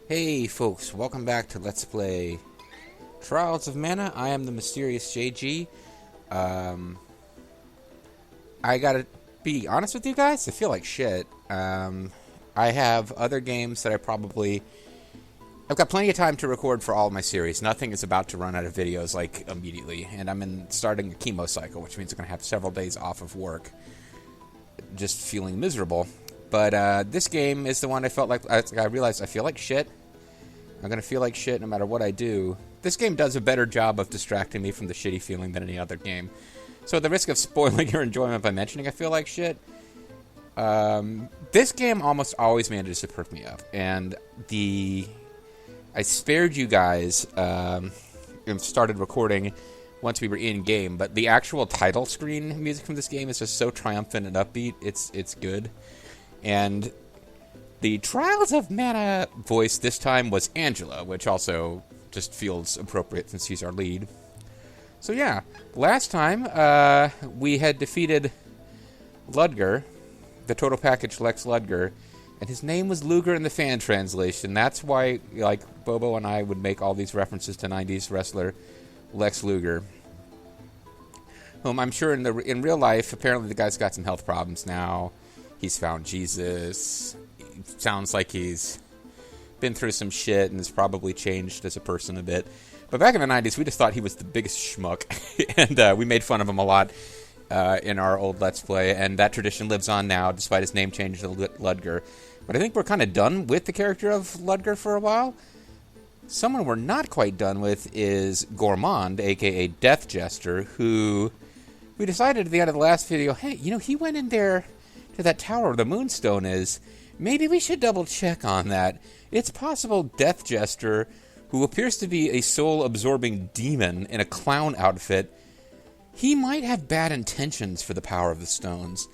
Hey folks, welcome back to Let's Play Trials of Mana. I am the mysterious JG. I gotta be honest with you guys, I feel like shit. I have other games that I've got plenty of time to record for all of my series. Nothing is about to run out of videos, like, immediately. And I'm starting a chemo cycle, which means I'm gonna have several days off of work. Just feeling miserable. But this game is the one I felt like I realized I feel like shit. I'm going to feel like shit no matter what I do. This game does a better job of distracting me from the shitty feeling than any other game. So at the risk of spoiling your enjoyment by mentioning I feel like shit, this game almost always manages to perk me up. And I spared you guys and started recording once we were in-game, but the actual title screen music from this game is just so triumphant and upbeat. It's good. And the Trials of Mana voice this time was Angela, which also just feels appropriate since she's our lead. So yeah, last time we had defeated Ludger, the total package Lex Ludger, and his name was Luger in the fan translation. That's why, like, Bobo and I would make all these references to 90s wrestler Lex Luger, whom I'm sure in real life, apparently the guy's got some health problems now. He's found Jesus. It sounds like he's been through some shit and has probably changed as a person a bit. But back in the 90s, we just thought he was the biggest schmuck. And we made fun of him a lot in our old Let's Play. And that tradition lives on now, despite his name change to Ludger. But I think we're kind of done with the character of Ludger for a while. Someone we're not quite done with is Gourmand, a.k.a. Death Jester, who we decided at the end of the last video, hey, he went in there to that tower where the Moonstone is. Maybe we should double check on that. It's possible Death Jester, who appears to be a soul-absorbing demon in a clown outfit, he might have bad intentions for the power of the stones.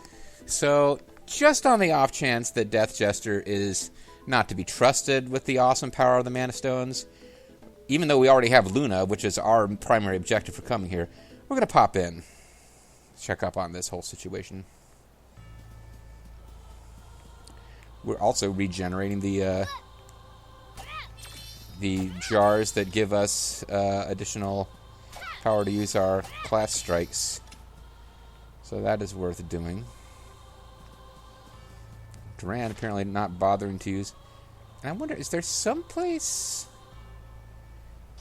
So, just on the off chance that Death Jester is not to be trusted with the awesome power of the Mana Stones, even though we already have Luna, which is our primary objective for coming here, we're going to pop in, check up on this whole situation. We're also regenerating the jars that give us additional power to use our class strikes. So that is worth doing. Duran apparently not bothering to use. And I wonder, is there some place...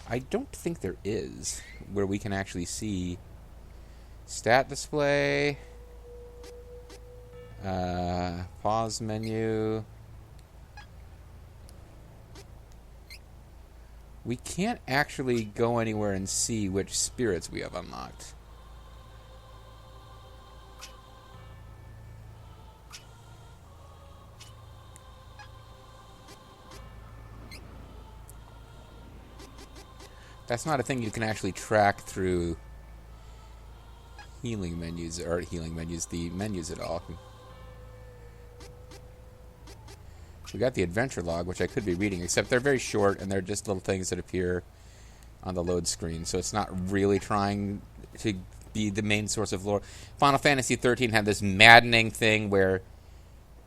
I don't think there is, where we can actually see stat display... pause menu. We can't actually go anywhere and see which spirits we have unlocked. That's not a thing you can actually track through healing menus, the menus at all. We got the adventure log, which I could be reading, except they're very short, and they're just little things that appear on the load screen, so it's not really trying to be the main source of lore. Final Fantasy XIII had this maddening thing where,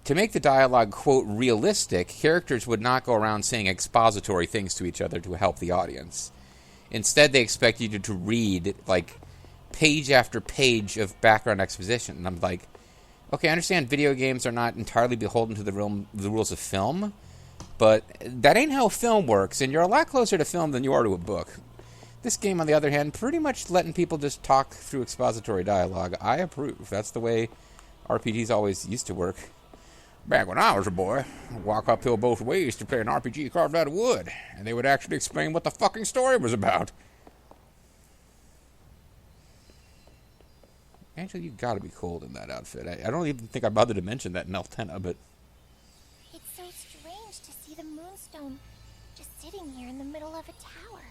to make the dialogue, quote, realistic, characters would not go around saying expository things to each other to help the audience. Instead, they expect you to read, like, page after page of background exposition, and I'm like... Okay, I understand video games are not entirely beholden to the rules of film, but that ain't how film works, and you're a lot closer to film than you are to a book. This game, on the other hand, pretty much letting people just talk through expository dialogue. I approve. That's the way RPGs always used to work. Back when I was a boy, I'd walk uphill both ways to play an RPG carved out of wood, and they would actually explain what the fucking story was about. Angela, you gotta be cold in that outfit. I don't even think I bothered to mention that in Eltena, but... It's so strange to see the Moonstone just sitting here in the middle of a tower.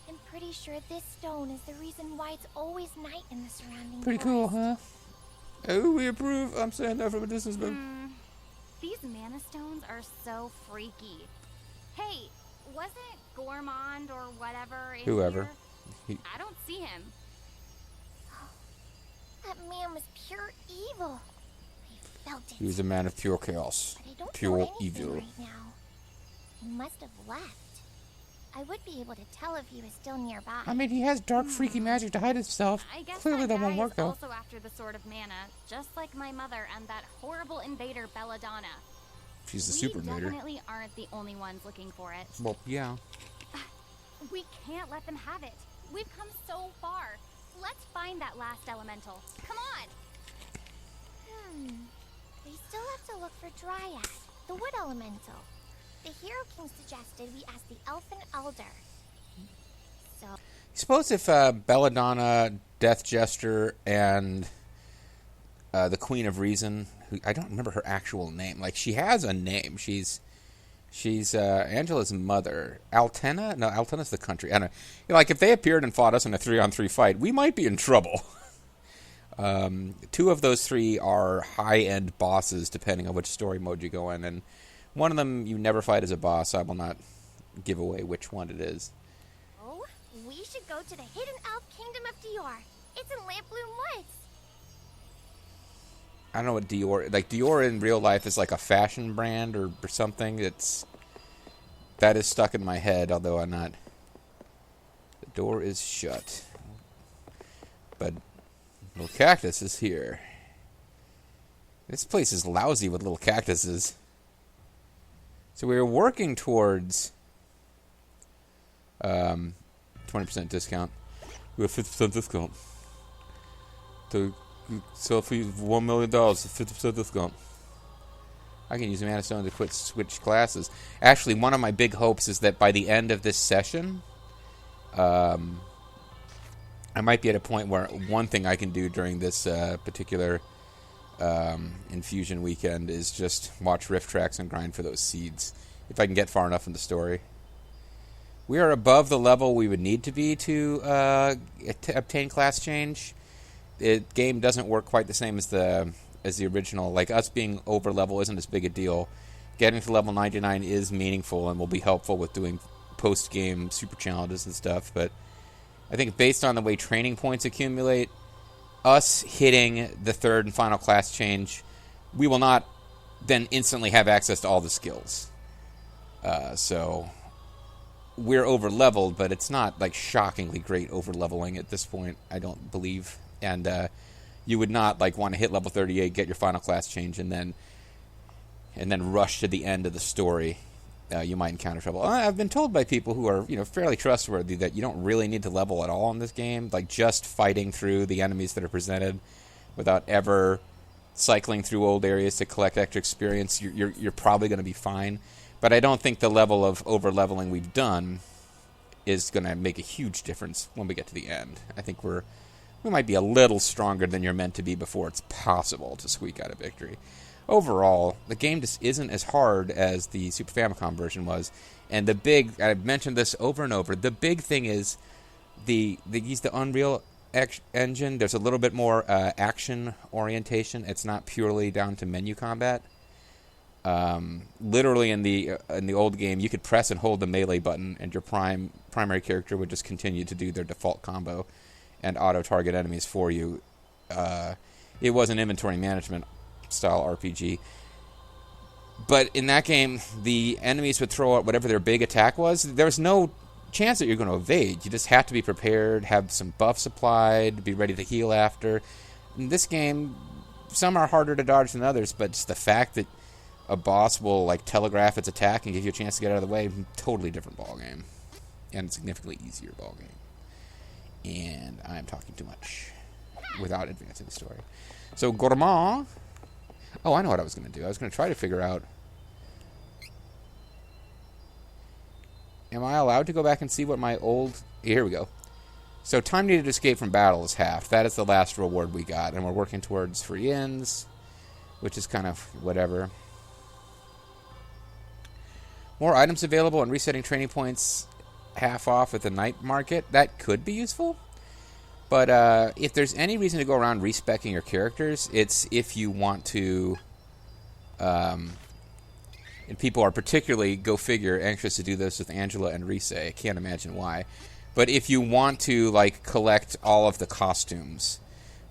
I'm pretty sure this stone is the reason why it's always night in the surrounding Pretty forest. cool, huh? Oh, we approve. I'm saying that from a distance, but... These Mana Stones are so freaky. Hey, wasn't Gourmand or whatever in Whoever. here? I don't see him. That man was pure evil. I felt it. He was a man of pure chaos. But I don't Pure know anything evil. right now. He must have left. I would be able to tell if he was still nearby. I mean, he has dark, freaky magic to hide himself. I guess Clearly that that won't guy work, is though. also after the Sword of Mana, just like my mother and that horrible invader Belladonna. She's the super We invader. definitely aren't the only ones looking for it. Well, yeah. We can't let them have it. We've come so far. Let's find that last elemental. Come on! They still have to look for Dryad, the wood elemental. The Hero King suggested we ask the Elfin Elder. So, Suppose if Belladonna, Death Jester, and the Queen of Reason, who I don't remember her actual name. Like, she has a name. She's Angela's mother. Altena? No, Altena's the country. I don't know. You know, like, if they appeared and fought us in a 3-on-3 fight, we might be in trouble. 2 of those 3 are high-end bosses, depending on which story mode you go in, and one of them you never fight as a boss. I will not give away which one it is. oh, we should go to the hidden elf kingdom of Dior. It's in Lampbloom Woods. I don't know what Dior... Like, Dior in real life is like a fashion brand or something. That is stuck in my head, although I'm not... The door is shut. But little cactus is here. This place is lousy with little cactuses. So we were working towards 20% discount. We have 50% discount. To sell for $1 million, 50% discount. I can use Mana Stone to switch classes. Actually, one of my big hopes is that by the end of this session, I might be at a point where one thing I can do during this particular infusion weekend is just watch riff tracks and grind for those seeds, if I can get far enough in the story. We are above the level we would need to be to obtain class change. The game doesn't work quite the same as the original. Like, us being over level isn't as big a deal. Getting to level 99 is meaningful and will be helpful with doing post-game super challenges and stuff, but I think based on the way training points accumulate, us hitting the 3rd and final class change, we will not then instantly have access to all the skills. So we're over-leveled, but it's not like shockingly great over-leveling at this point, I don't believe. And you would not like want to hit level 38, get your final class change, and then rush to the end of the story. You might encounter trouble. I've been told by people who are, fairly trustworthy that you don't really need to level at all in this game. Like, just fighting through the enemies that are presented without ever cycling through old areas to collect extra experience, you're probably going to be fine. But I don't think the level of over-leveling we've done is going to make a huge difference when we get to the end. I think we might be a little stronger than you're meant to be before it's possible to squeak out a victory. Overall, the game just isn't as hard as the Super Famicom version was. And I've mentioned this over and over, the big thing is they use the Unreal Engine. There's a little bit more action orientation. It's not purely down to menu combat. Literally in the old game, you could press and hold the melee button, and your primary character would just continue to do their default combo and auto-target enemies for you. It was an inventory management style RPG. But in that game, the enemies would throw out whatever their big attack was. There was no chance that you're going to evade. You just have to be prepared, have some buffs applied, be ready to heal after. In this game, some are harder to dodge than others, but just the fact that a boss will like telegraph its attack and give you a chance to get out of the way, totally different ballgame. And a significantly easier ballgame. And I'm talking too much without advancing the story. So, Gourmand... Oh, I know what I was going to do. I was going to try to figure out... Am I allowed to go back and see what my old... Here we go. So, time needed to escape from battle is half. That is the last reward we got. And we're working towards free ends, which is kind of whatever. More items available and resetting training points half off at the night market. That could be useful. But if there's any reason to go around respeccing your characters, it's if you want to... and people are particularly, go figure, anxious to do this with Angela and Reese. I can't imagine why. But if you want to like collect all of the costumes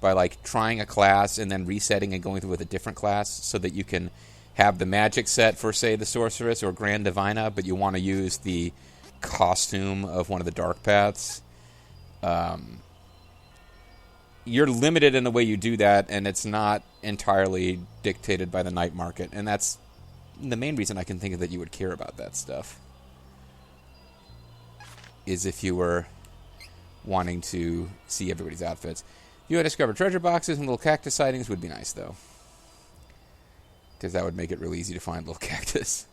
by like trying a class and then resetting and going through with a different class so that you can have the magic set for, say, the sorceress or Grand Divina, but you want to use the costume of one of the dark paths. You're limited in the way you do that, and it's not entirely dictated by the night market, and that's the main reason I can think of that you would care about that stuff, is if you were wanting to see everybody's outfits. If you had discovered treasure boxes and little cactus sightings would be nice, though, because that would make it really easy to find little cactus.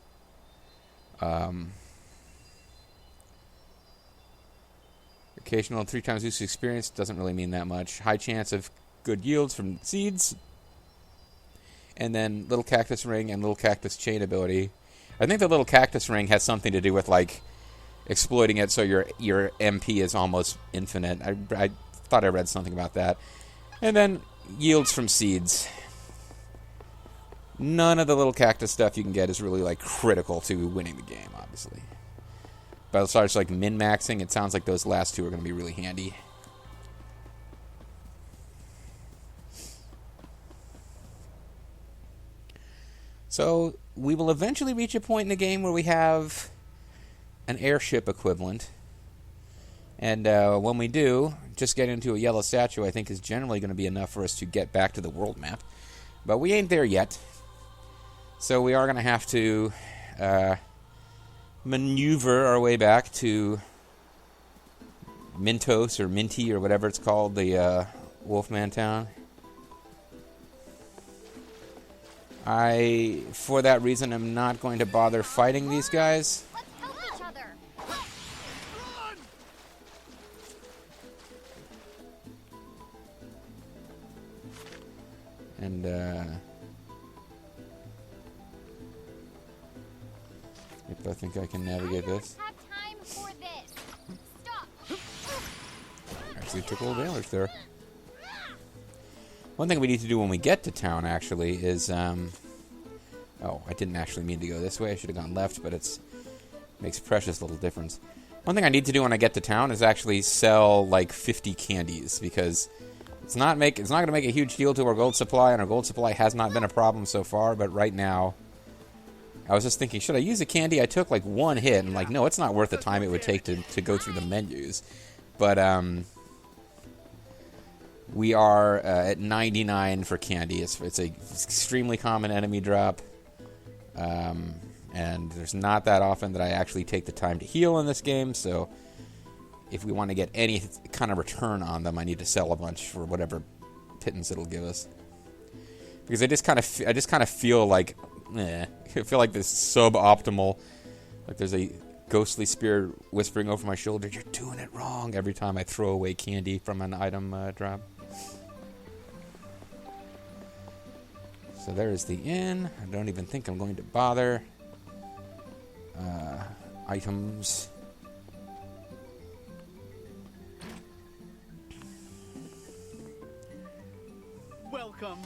Occasional 3 times use experience doesn't really mean that much. High chance of good yields from seeds. And then little cactus ring and little cactus chain ability. I think the little cactus ring has something to do with like exploiting it so your MP is almost infinite. I thought I read something about that. And then yields from seeds. None of the little cactus stuff you can get is really like critical to winning the game, obviously. But as far as like min-maxing, it sounds like those last 2 are going to be really handy. So we will eventually reach a point in the game where we have an airship equivalent. And when we do, just getting into a yellow statue I think is generally going to be enough for us to get back to the world map. But we ain't there yet. So we are going to have to maneuver our way back to Mintos or Minty or whatever it's called, the Wolfman town. I, for that reason, am not going to bother fighting these guys. Let's help each other. And, if I think I can navigate this. I don't have time for this. Stop. Actually took a little damage there. One thing we need to do when we get to town, actually, is, oh, I didn't actually mean to go this way. I should have gone left, but makes a precious little difference. One thing I need to do when I get to town is actually sell, like, 50 candies, because it's not going to make a huge deal to our gold supply, and our gold supply has not been a problem so far, but right now, I was just thinking, should I use a candy? I took, like, 1 hit, and, like, no, it's not worth the time it would take to go through the menus. But, we are at 99 for candy. It's a extremely common enemy drop. And there's not that often that I actually take the time to heal in this game, so if we want to get any kind of return on them, I need to sell a bunch for whatever pittance it'll give us. Because I just kind of feel like, I feel like this suboptimal, like there's a ghostly spirit whispering over my shoulder, "You're doing it wrong," every time I throw away candy from an item drop. So there's the inn. I don't even think I'm going to bother. Items. Welcome.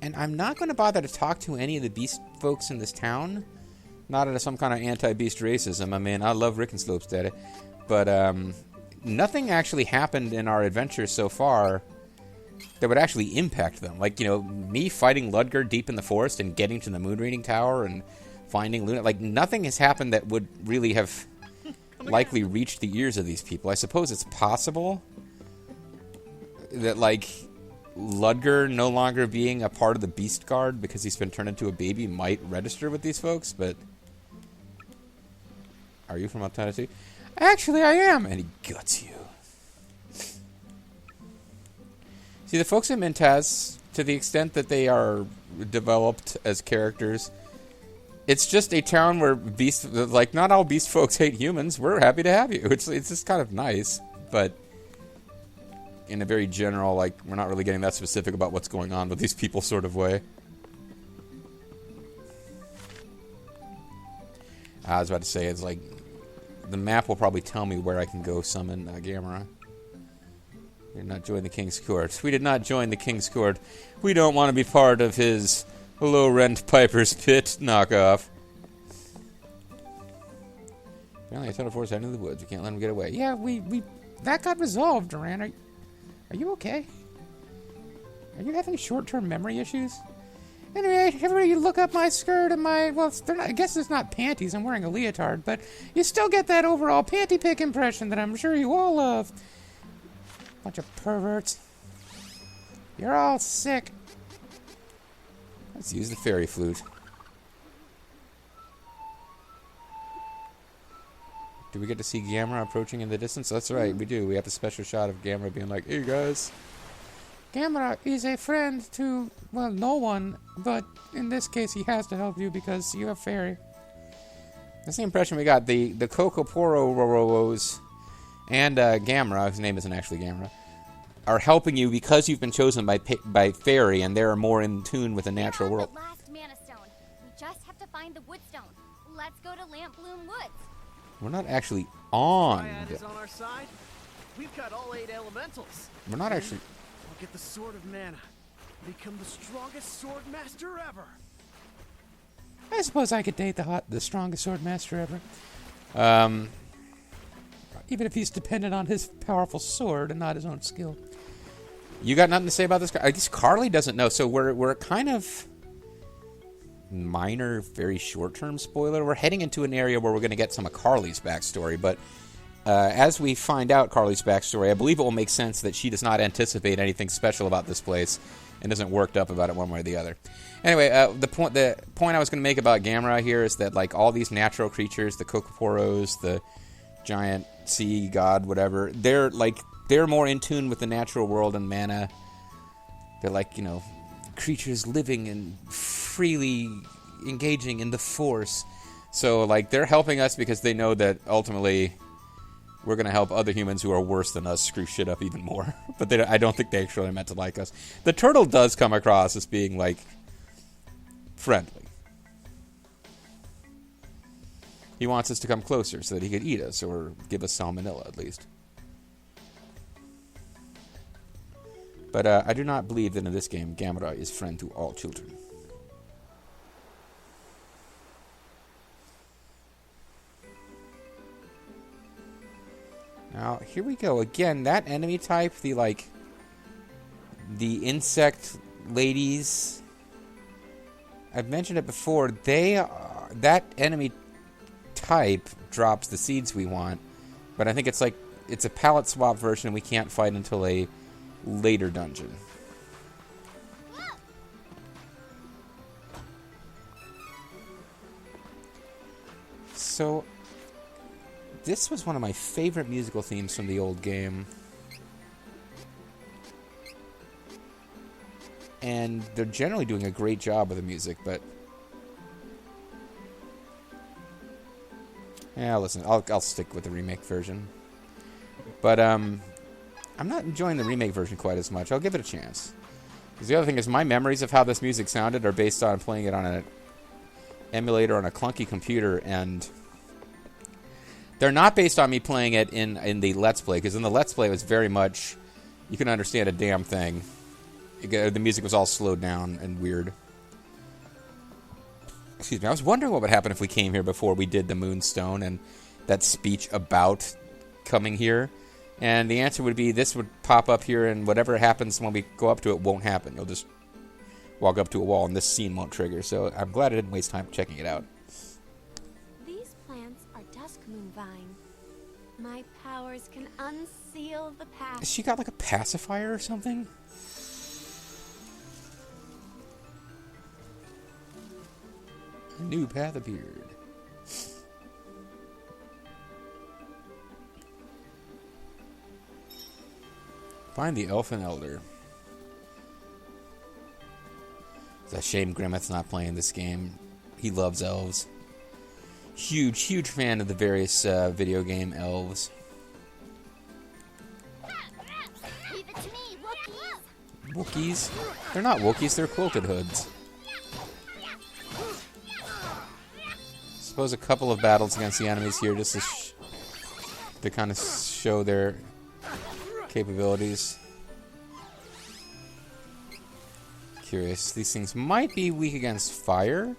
And I'm not going to bother to talk to any of the beast folks in this town. Not out of some kind of anti-beast racism. I mean, I love Rick and Slope's daddy. But nothing actually happened in our adventure so far that would actually impact them. Like, you know, me fighting Ludger deep in the forest and getting to the moon reading tower and finding Luna. Like, nothing has happened that would really have likely reached the ears of these people. I suppose it's possible that, like, Ludger no longer being a part of the Beast Guard because he's been turned into a baby might register with these folks, but... Are you from Altana too? Actually, I am! And he guts you. See, the folks in Mintaz, to the extent that they are developed as characters, it's just a town where like, not all beast folks hate humans. We're happy to have you. It's just kind of nice, but in a very general, like, we're not really getting that specific about what's going on with these people sort of way. I was about to say, it's like, the map will probably tell me where I can go summon Gamera. We did not join the King's Court. We did not join the King's Court. We don't want to be part of his low-rent Piper's Pit knockoff. Apparently I told the force heading to the woods. We can't let him get away. Yeah, that got resolved, Duran. Are you okay? Are you having short-term memory issues? Anyway, everybody look up my skirt and my... Well, they're not, I guess it's not panties. I'm wearing a leotard. But you still get that overall panty pick impression that I'm sure you all love. Bunch of perverts. You're all sick. Let's use the fairy flute. Do we get to see Gamera approaching in the distance? That's right, we do. We have a special shot of Gamera being like, hey guys. Gamera is a friend to, well, no one, but in this case he has to help you because you're a fairy. That's the impression we got. The Kokoporos and Gamera, whose name isn't actually Gamera, are helping you because you've been chosen by fairy and they're more in tune with the natural world. The last mana stone. We just have to find the woodstone. Let's go to Lamp Bloom Woods. We're not actually on. Triad is on our side. We've got all 8 elementals. We're not actually. I'll get the Sword of Mana. Become the strongest sword master ever. I suppose I could date the strongest sword master ever. Even if he's dependent on his powerful sword and not his own skill. You got nothing to say about this? I guess Carly doesn't know, so we're kind of minor, very short-term spoiler. We're heading into an area where we're going to get some of Carly's backstory, but as we find out Carly's backstory, I believe it will make sense that she does not anticipate anything special about this place and isn't worked up about it one way or the other. Anyway, the point I was going to make about Gamera here is that like all these natural creatures, the Kokoporos, the giant sea god, whatever, they're more in tune with the natural world and mana. They're like, you know, creatures living and freely engaging in the force. So like they're helping us because they know that ultimately we're going to help other humans who are worse than us screw shit up even more. But I don't think they actually meant to like us. The turtle does come across as being like friendly. He wants us to come closer so that he could eat us or give us salmonella at least. But I do not believe that in this game, Gamera is friend to all children. Now, here we go. Again, that enemy type, the insect ladies, I've mentioned it before, that enemy type drops the seeds we want, but I think it's a palette swap version and we can't fight until a later dungeon. So, this was one of my favorite musical themes from the old game. And they're generally doing a great job with the music, but... yeah, listen, I'll stick with the remake version. But, I'm not enjoying the remake version quite as much. I'll give it a chance. Because the other thing is, my memories of how this music sounded are based on playing it on an emulator on a clunky computer, and they're not based on me playing it in the Let's Play, because in the Let's Play it was very much, you couldn't understand a damn thing. The music was all slowed down and weird. Excuse me, I was wondering what would happen if we came here before we did the Moonstone and that speech about coming here. And the answer would be this would pop up here, and whatever happens when we go up to it won't happen. You'll just walk up to a wall and this scene won't trigger. So I'm glad I didn't waste time checking it out. These plants are dusk moon vine. My powers can unseal the Has past. she got like a pacifier or something? A new path appeared. Find the Elfin Elder. It's a shame Grimmeth's not playing this game. He loves elves. Huge fan of the various video game elves. Leave it to me, Wookiees. Wookiees? They're not Wookiees, they're quilted hoods. Suppose a couple of battles against the enemies here just to kind of show their capabilities. Curious. These things might be weak against fire.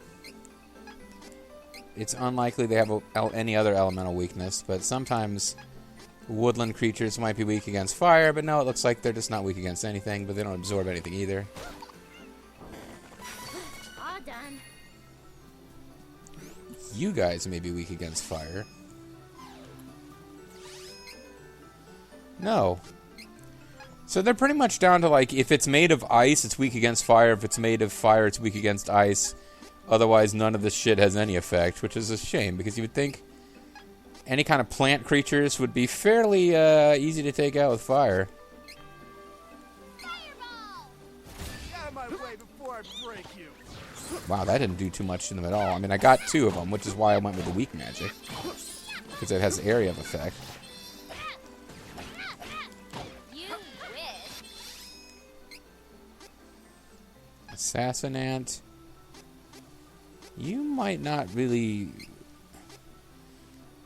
It's unlikely they have any other elemental weakness, but sometimes Woodland creatures might be weak against fire, but no, it looks like they're just not weak against anything, but they don't absorb anything either. All done. You guys may be weak against fire. No. So they're pretty much down to, like, if it's made of ice, it's weak against fire. If it's made of fire, it's weak against ice. Otherwise, none of this shit has any effect, which is a shame, because you would think any kind of plant creatures would be fairly easy to take out with fire. Fireball! Get out of my way before I break you. Wow, that didn't do too much to them at all. I mean, I got 2 of them, which is why I went with the weak magic. Because it has area of effect. You wish. Assassinant. You might not really...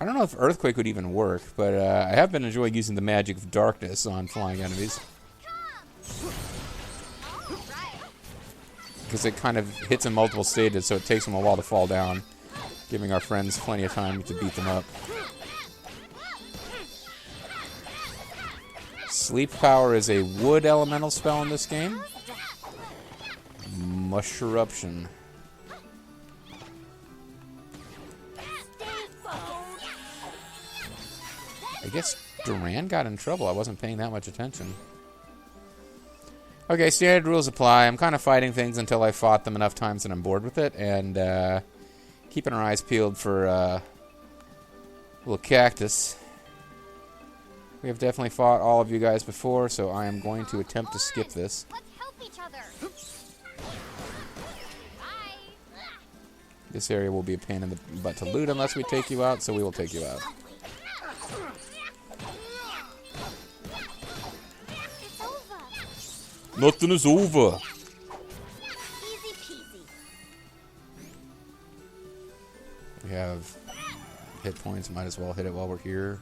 I don't know if Earthquake would even work, but I have been enjoying using the magic of darkness on flying enemies. Because it kind of hits in multiple stages, so it takes them a while to fall down, giving our friends plenty of time to beat them up. Sleep Power is a wood elemental spell in this game. Mushruption. I guess Duran got in trouble. I wasn't paying that much attention. Okay, standard rules apply. I'm kind of fighting things until I fought them enough times and I'm bored with it. And keeping our eyes peeled for little cactus. We have definitely fought all of you guys before, so I am going to attempt to skip this. Let's help each other. Bye. This area will be a pain in the butt to loot unless we take you out, so we will take you out. It's over. Nothing is over. Easy peasy. We have hit points. Might as well hit it while we're here.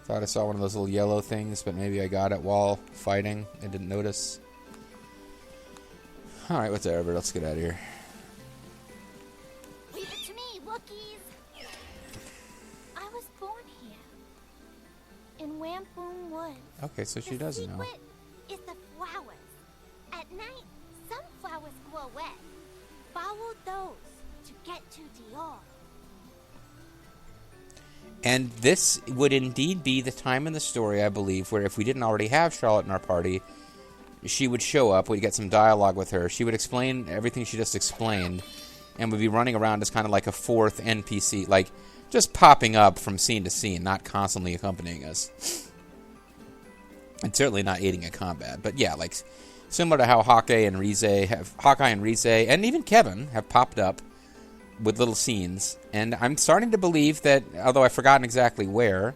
Thought I saw one of those little yellow things, but maybe I got it while fighting and didn't notice. Alright, whatever. Let's get out of here. Leave it to me, Wookiees. I was born here. In Wampoon Woods. Okay, so she does know. The secret is the flowers. At night, some flowers glow red. Follow those to get to Dior. And this would indeed be the time in the story, I believe, where if we didn't already have Charlotte in our party, she would show up, we'd get some dialogue with her, she would explain everything she just explained, and would be running around as kind of like a fourth NPC, like, just popping up from scene to scene, not constantly accompanying us. And certainly not aiding in combat. But yeah, like, similar to how Hawkeye and Rize, and even Kevin, have popped up with little scenes, and I'm starting to believe that, although I've forgotten exactly where,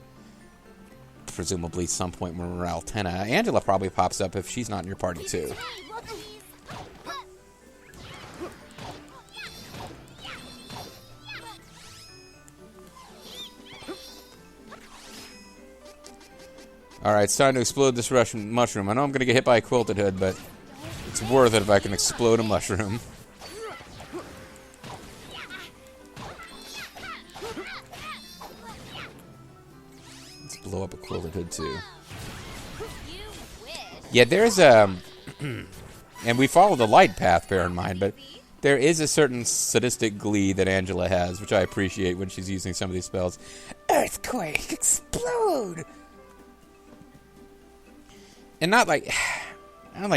presumably some point when we're in Altena, Angela probably pops up if she's not in your party too. Alright, it's time to explode this Russian mushroom. I know I'm going to get hit by a quilted hood, but it's worth it if I can explode a mushroom. Blow up a quilted hood too. Yeah, there's a and we follow the light path, bear in mind, but there is a certain sadistic glee that Angela has, which I appreciate when she's using some of these spells. Earthquake, explode! And not like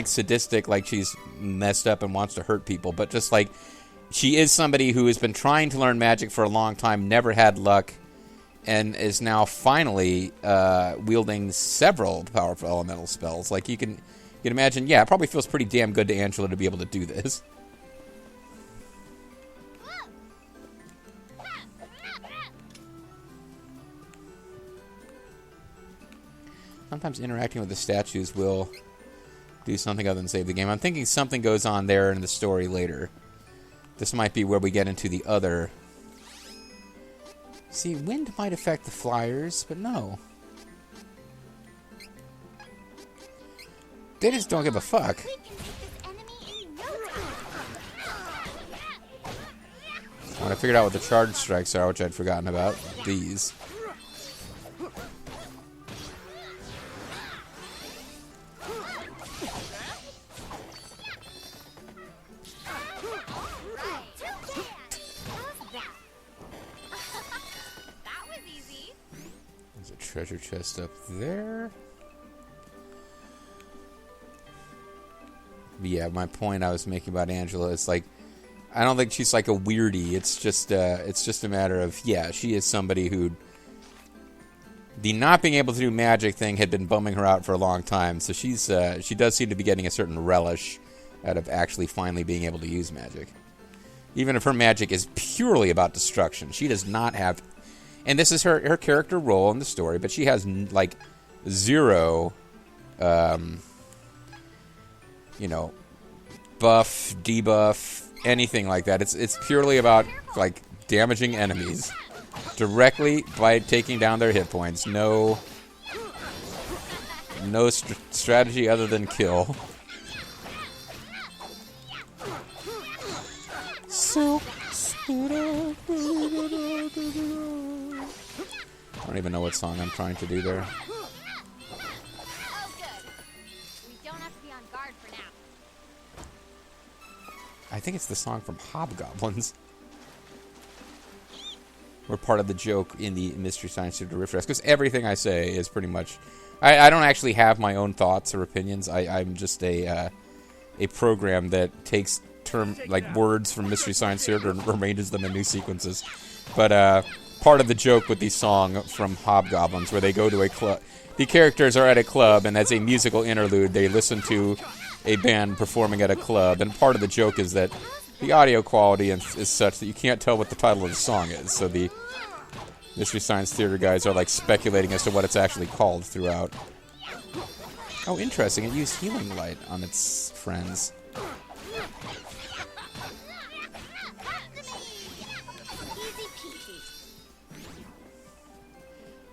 sadistic, like she's messed up and wants to hurt people, but just like she is somebody who has been trying to learn magic for a long time, never had luck, and is now finally wielding several powerful elemental spells. Like, you can imagine, yeah, it probably feels pretty damn good to Angela to be able to do this. Sometimes interacting with the statues will do something other than save the game. I'm thinking something goes on there in the story later. This might be where we get into the other... See, wind might affect the flyers, but no. They just don't give a fuck. When I figured out what the charge strikes are, which I'd forgotten about, these. treasure chest up there. But yeah, my point I was making about Angela is like, I don't think she's like a weirdie. It's just a matter of, yeah, she is somebody who, the not being able to do magic thing had been bumming her out for a long time. So she does seem to be getting a certain relish out of actually finally being able to use magic. Even if her magic is purely about destruction, she does not have, and this is her character role in the story, but she has like zero, buff, debuff, anything like that. It's purely about like damaging enemies directly by taking down their hit points. No strategy other than kill. So I don't even know what song I'm trying to do there. Oh, good. We don't have to be on guard for now. I think it's the song from Hobgoblins. We're part of the joke in the Mystery Science Theater Riff Raff, because everything I say is pretty much... I don't actually have my own thoughts or opinions. I'm just a program that takes words from Mystery Science Theater and arranges them in new sequences. But part of the joke with the song from Hobgoblins, where they go to a club... The characters are at a club, and as a musical interlude, they listen to a band performing at a club, and part of the joke is that the audio quality is such that you can't tell what the title of the song is. So the Mystery Science Theater guys are like speculating as to what it's actually called throughout. Oh, interesting. It used healing light on its friends.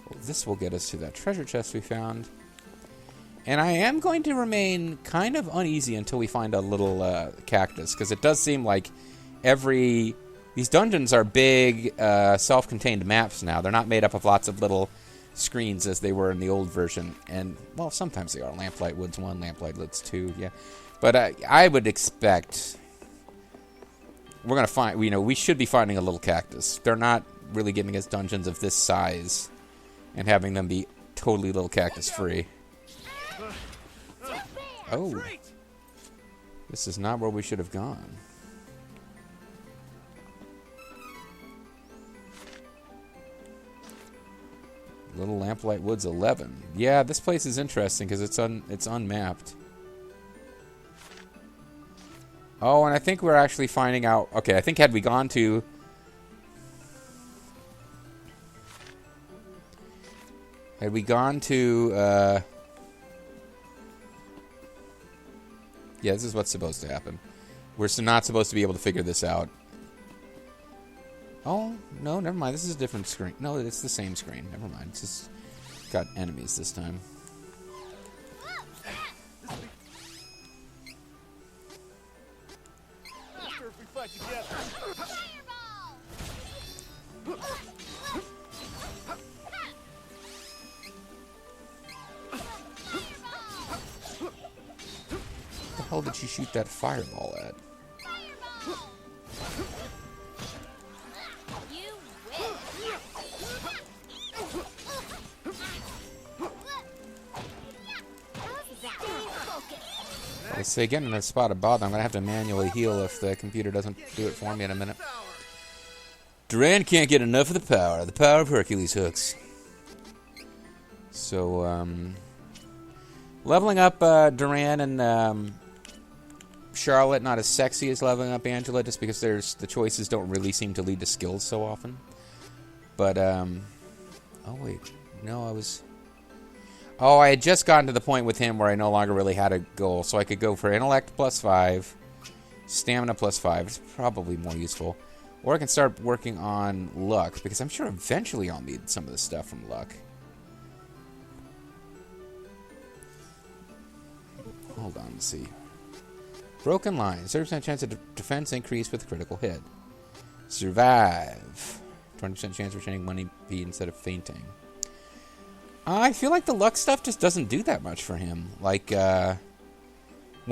Well, this will get us to that treasure chest we found. And I am going to remain kind of uneasy until we find a little cactus, because it does seem like these dungeons are big, self-contained maps now. They're not made up of lots of little screens as they were in the old version. And, well, sometimes they are. Lamplight Woods 1, Lamplight Woods 2, yeah. But I would expect we're going to find, we should be finding a little cactus. They're not really giving us dungeons of this size and having them be totally little cactus free. Oh, this is not where we should have gone. Little Lamplight Woods 11. Yeah, this place is interesting because it's unmapped. Oh, and I think we're actually finding out... Okay, I think had we gone to... Yeah, this is what's supposed to happen. We're not supposed to be able to figure this out. Oh, no, never mind. This is a different screen. No, it's the same screen. Never mind. It's just got enemies this time. Faster if we fight together. What the hell did she shoot that fireball at? I say again in a spot of bother, I'm going to have to manually heal if the computer doesn't do it for me in a minute. Duran can't get enough of the power of Hercules hooks. So, leveling up Duran and Charlotte, not as sexy as leveling up Angela, just because the choices don't really seem to lead to skills so often. But, oh wait, no, I had just gotten to the point with him where I no longer really had a goal, so I could go for intellect +5, stamina +5. It's probably more useful. Or I can start working on luck, because I'm sure eventually I'll need some of the stuff from luck. Hold on, let's see. Broken line. 30% chance of defense increase with a critical hit. Survive. 20% chance of retaining 1 EP instead of fainting. I feel like the luck stuff just doesn't do that much for him. Like, when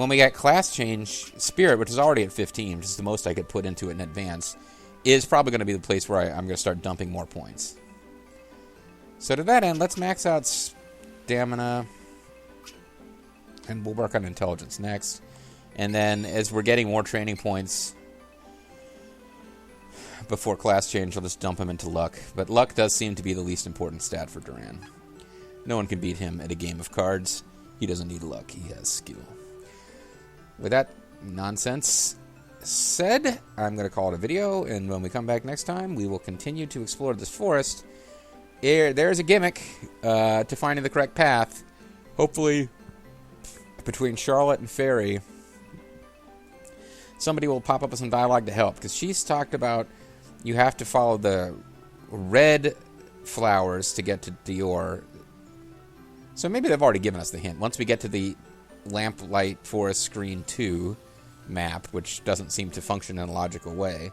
we got class change, Spirit, which is already at 15, which is the most I could put into it in advance, is probably going to be the place where I'm going to start dumping more points. So to that end, let's max out stamina. And we'll work on intelligence next. And then as we're getting more training points before class change, I'll just dump him into luck. But luck does seem to be the least important stat for Duran. No one can beat him at a game of cards. He doesn't need luck. He has skill. With that nonsense said, I'm going to call it a video. And when we come back next time, we will continue to explore this forest. There's a gimmick to finding the correct path. Hopefully, between Charlotte and Fairy, somebody will pop up with some dialogue to help. Because she's talked about you have to follow the red flowers to get to Dior. So maybe they've already given us the hint. Once we get to the Lamplight Forest Screen 2 map, which doesn't seem to function in a logical way,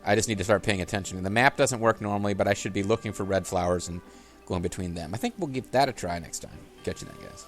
I just need to start paying attention. The map doesn't work normally, but I should be looking for red flowers and going between them. I think we'll give that a try next time. Catch you then, guys.